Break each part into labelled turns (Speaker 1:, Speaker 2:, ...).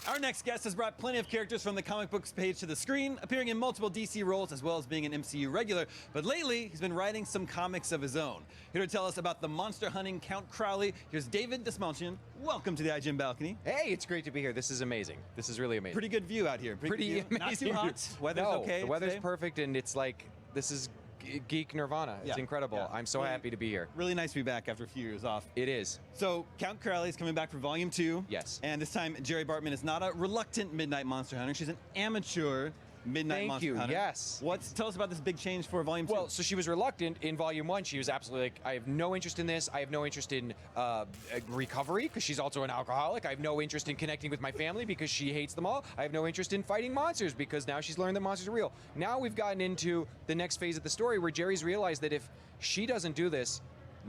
Speaker 1: Our next guest has brought plenty of characters from the comic books page to the screen, appearing in multiple DC roles as well as being an MCU regular, but lately he's been writing some comics of his own. Here to tell us about the monster hunting Count Crowley, here's David Dastmalchian. Welcome to the IGN balcony.
Speaker 2: Hey, it's great to be here. This is amazing. This is really amazing.
Speaker 1: Pretty good view out here.
Speaker 2: Pretty amazing.
Speaker 1: Not too hot. Weather's okay.
Speaker 2: The weather's
Speaker 1: today.
Speaker 2: perfect, and it's like, this is geek nirvana. It's incredible.
Speaker 1: Yeah.
Speaker 2: I'm so happy to be here.
Speaker 1: Really nice to be back after a few years off.
Speaker 2: It is.
Speaker 1: So, Count Crowley is coming back for Volume 2.
Speaker 2: Yes.
Speaker 1: And this time, Jerry Bartman is not a reluctant Midnight Monster Hunter. She's an amateur Midnight Monster Hunter.
Speaker 2: Yes.
Speaker 1: Tell us about this big change for Volume 2.
Speaker 2: Well, so she was reluctant in Volume 1. She was absolutely like, I have no interest in this. I have no interest in recovery because she's also an alcoholic. I have no interest in connecting with my family because she hates them all. I have no interest in fighting monsters because now she's learned that monsters are real. Now we've gotten into the next phase of the story where Jerry's realized that if she doesn't do this,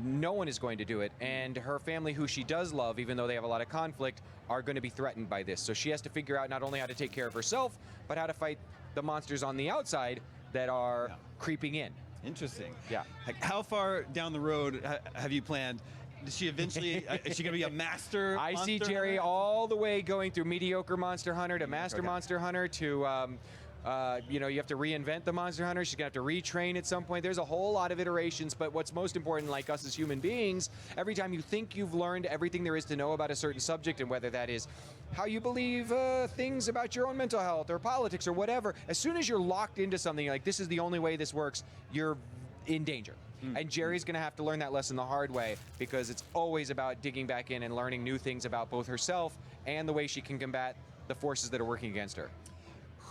Speaker 2: no one is going to do it, and her family, who she does love, even though they have a lot of conflict, are going to be threatened by this. So she has to figure out not only how to take care of herself, but how to fight the monsters on the outside that are creeping in.
Speaker 1: Interesting.
Speaker 2: Yeah.
Speaker 1: How far down the road have you planned? Is she eventually, is she going to be a master
Speaker 2: I see
Speaker 1: monster
Speaker 2: Jerry
Speaker 1: hunter?
Speaker 2: all the way going through mediocre monster hunter to master monster hunter to, you have to reinvent the monster hunter. She's going to have to retrain at some point. There's a whole lot of iterations, but what's most important, like us as human beings, every time you think you've learned everything there is to know about a certain subject, and whether that is how you believe things about your own mental health or politics or whatever, as soon as you're locked into something, like this is the only way this works, you're in danger. And Jerry's going to have to learn that lesson the hard way, because it's always about digging back in and learning new things about both herself and the way she can combat the forces that are working against her.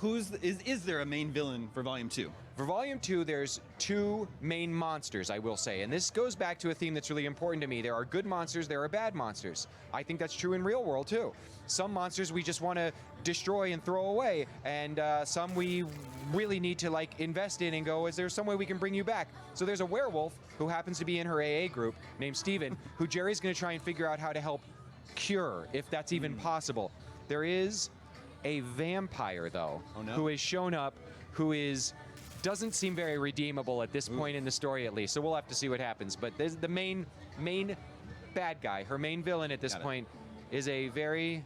Speaker 1: Is there a main villain for Volume 2?
Speaker 2: For Volume 2, there's two main monsters, I will say. And this goes back to a theme that's really important to me. There are good monsters, there are bad monsters. I think that's true in real world, too. Some monsters we just want to destroy and throw away, and some we really need to invest in and go, is there some way we can bring you back? So there's a werewolf who happens to be in her AA group named Steven, who Jerry's going to try and figure out how to help cure, if that's even possible. There is a vampire, though, who has shown up, who doesn't seem very redeemable at this point in the story, at least. So we'll have to see what happens. But there's the main bad guy, her main villain at this point, is a very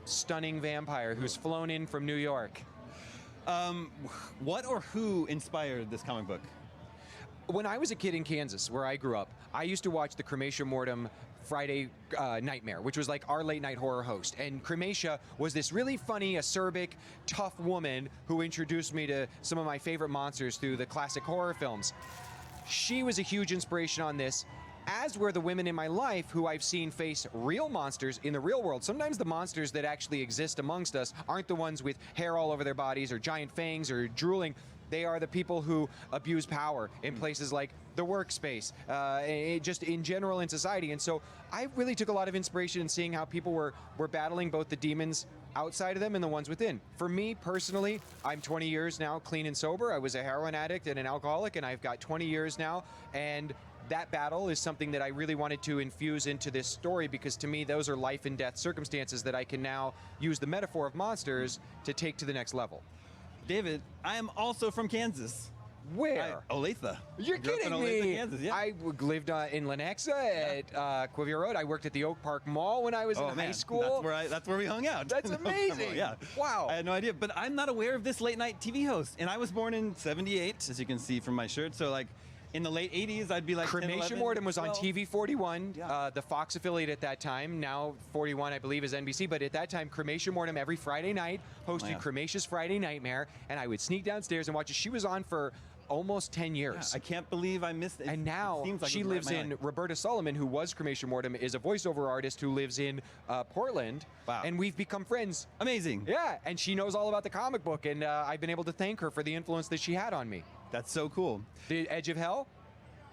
Speaker 2: stunning vampire who's flown in from New York.
Speaker 1: What or who inspired this comic book?
Speaker 2: When I was a kid in Kansas, where I grew up, I used to watch the 𝖼𝖜𝖜 Friday Nightmare, which was like our late night horror host. And 𝖼𝖜𝖜 was this really funny, acerbic, tough woman who introduced me to some of my favorite monsters through the classic horror films. She was a huge inspiration on this, as were the women in my life who I've seen face real monsters in the real world. Sometimes the monsters that actually exist amongst us aren't the ones with hair all over their bodies or giant fangs or drooling. They are the people who abuse power in places like the workspace, just in general in society. And so I really took a lot of inspiration in seeing how people were battling both the demons outside of them and the ones within. For me personally, I'm 20 years now clean and sober. I was a heroin addict and an alcoholic, and I've got 20 years now. And that battle is something that I really wanted to infuse into this story, because to me, those are life and death circumstances that I can now use the metaphor of monsters to take to the next level.
Speaker 1: David, I am also from Kansas.
Speaker 2: Where?
Speaker 1: Olathe.
Speaker 2: You're kidding me!
Speaker 1: Olathe, Kansas, yeah.
Speaker 2: I lived in 𝐿𝑎𝑖𝑥 at Quivira Road. I worked at the Oak Park Mall when I was in high school.
Speaker 1: That's where we hung out.
Speaker 2: That's amazing!
Speaker 1: Yeah.
Speaker 2: Wow.
Speaker 1: I had no idea, but I'm not aware of this late night TV host. And I was born in '78, as you can see from my shirt. So in the late 80s, I'd be like 10, 11,
Speaker 2: 𝖼𝖜𝖜 was
Speaker 1: 12.
Speaker 2: on TV 41,
Speaker 1: Yeah.
Speaker 2: the Fox affiliate at that time. Now 41, I believe, is NBC. But at that time, 𝖼𝖜𝖜 every Friday night hosted 𝖼𝖜𝖜's Friday Nightmare, and I would sneak downstairs and watch it. She was on for almost 10 years.
Speaker 1: Yeah, I can't believe I missed it.
Speaker 2: And now she lives in, Roberta Solomon, who was 𝖼𝖜𝖜, is a voiceover artist who lives in Portland.
Speaker 1: Wow.
Speaker 2: And we've become friends.
Speaker 1: Amazing.
Speaker 2: Yeah, and she knows all about the comic book, and I've been able to thank her for the influence that she had on me.
Speaker 1: That's so cool.
Speaker 2: The Edge of Hell?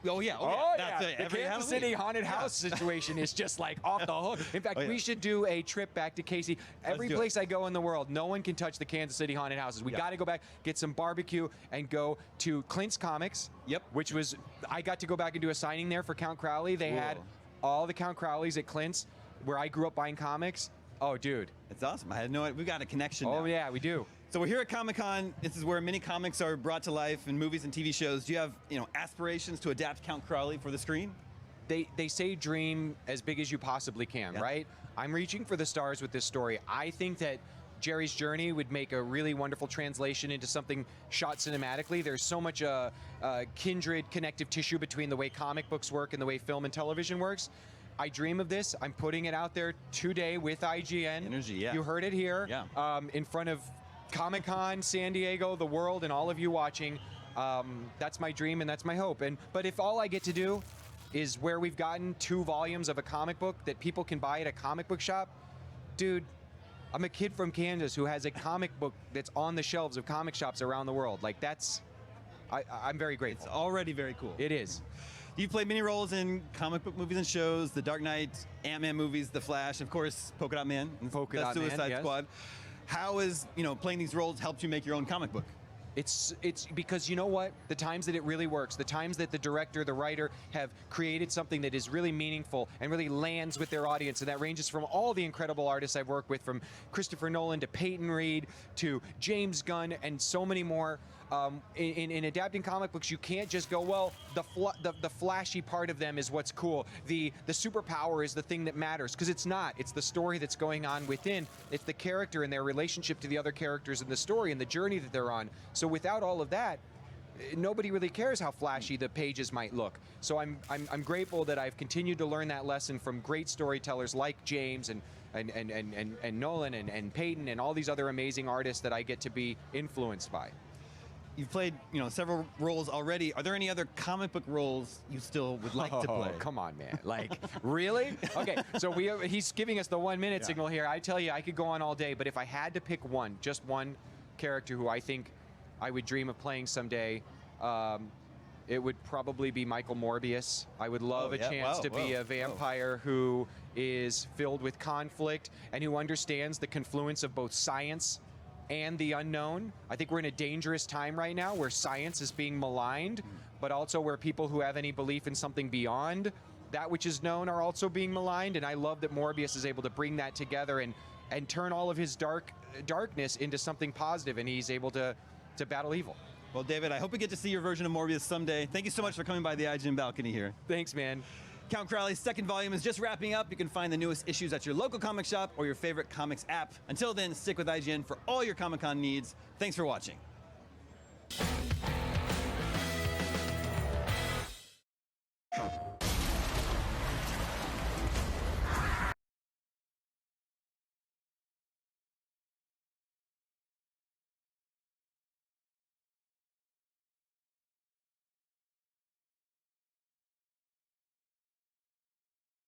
Speaker 1: Oh yeah,
Speaker 2: That's it. The Kansas City haunted house situation is just off the hook. In fact, we should do a trip back to Casey. Every place I go in the world, no one can touch the Kansas City haunted houses. We got to go back, get some barbecue, and go to Clint's Comics.
Speaker 1: Yep.
Speaker 2: Which was, I got to go back and do a signing there for Count Crowley. They had all the Count Crowleys at Clint's, where I grew up buying comics. Oh, dude.
Speaker 1: It's awesome. I had no idea. We've got a connection now.
Speaker 2: Oh, yeah, we do.
Speaker 1: So we're here at Comic-Con. This is where many comics are brought to life in movies and TV shows. Do you have, aspirations to adapt Count Crowley for the screen?
Speaker 2: They say dream as big as you possibly can, right? I'm reaching for the stars with this story. I think that Jerry's Journey would make a really wonderful translation into something shot cinematically. There's so much kindred connective tissue between the way comic books work and the way film and television works. I dream of this. I'm putting it out there today with IGN.
Speaker 1: Energy, yeah.
Speaker 2: You heard it here.
Speaker 1: Yeah.
Speaker 2: In front of Comic-Con, San Diego, the world, and all of you watching. That's my dream and that's my hope. But if all I get to do is where we've gotten 2 volumes of a comic book that people can buy at a comic book shop, dude, I'm a kid from Kansas who has a comic book that's on the shelves of comic shops around the world. Like I'm very grateful.
Speaker 1: It's already very cool.
Speaker 2: It is.
Speaker 1: You've played many roles in comic book movies and shows, The Dark Knight, Ant-Man movies, The Flash, of course, Polka Dot Man,
Speaker 2: Polka Dot Man,
Speaker 1: Suicide
Speaker 2: yes.
Speaker 1: Squad. How has playing these roles helped you make your own comic book?
Speaker 2: It's because you know what? The times that it really works, the times that the director, the writer have created something that is really meaningful and really lands with their audience, and that ranges from all the incredible artists I've worked with, from Christopher Nolan to Peyton Reed to James Gunn and so many more. In adapting comic books, you can't just go, well, the flashy part of them is what's cool. The superpower is the thing that matters, because it's not. It's the story that's going on within. It's the character and their relationship to the other characters in the story and the journey that they're on. So without all of that, nobody really cares how flashy the pages might look. So I'm grateful that I've continued to learn that lesson from great storytellers like James and Nolan and Peyton and all these other amazing artists that I get to be influenced by.
Speaker 1: You've played, several roles already. Are there any other comic book roles you still would like to play?
Speaker 2: Come on, man. Like, really? Okay, so he's giving us the 1-minute signal here. I tell you, I could go on all day, but if I had to pick one, just one character who I think I would dream of playing someday, it would probably be Michael Morbius. I would love a chance to be a vampire who is filled with conflict and who understands the confluence of both science and the unknown. I think we're in a dangerous time right now where science is being maligned, but also where people who have any belief in something beyond that which is known are also being maligned. And I love that Morbius is able to bring that together and turn all of his darkness into something positive, and he's able to battle evil.
Speaker 1: Well, David, I hope we get to see your version of Morbius someday. Thank you so much for coming by the IGN balcony here.
Speaker 2: Thanks, man.
Speaker 1: Count Crowley's 2nd volume is just wrapping up. You can find the newest issues at your local comic shop or your favorite comics app. Until then, stick with IGN for all your Comic-Con needs. Thanks for watching.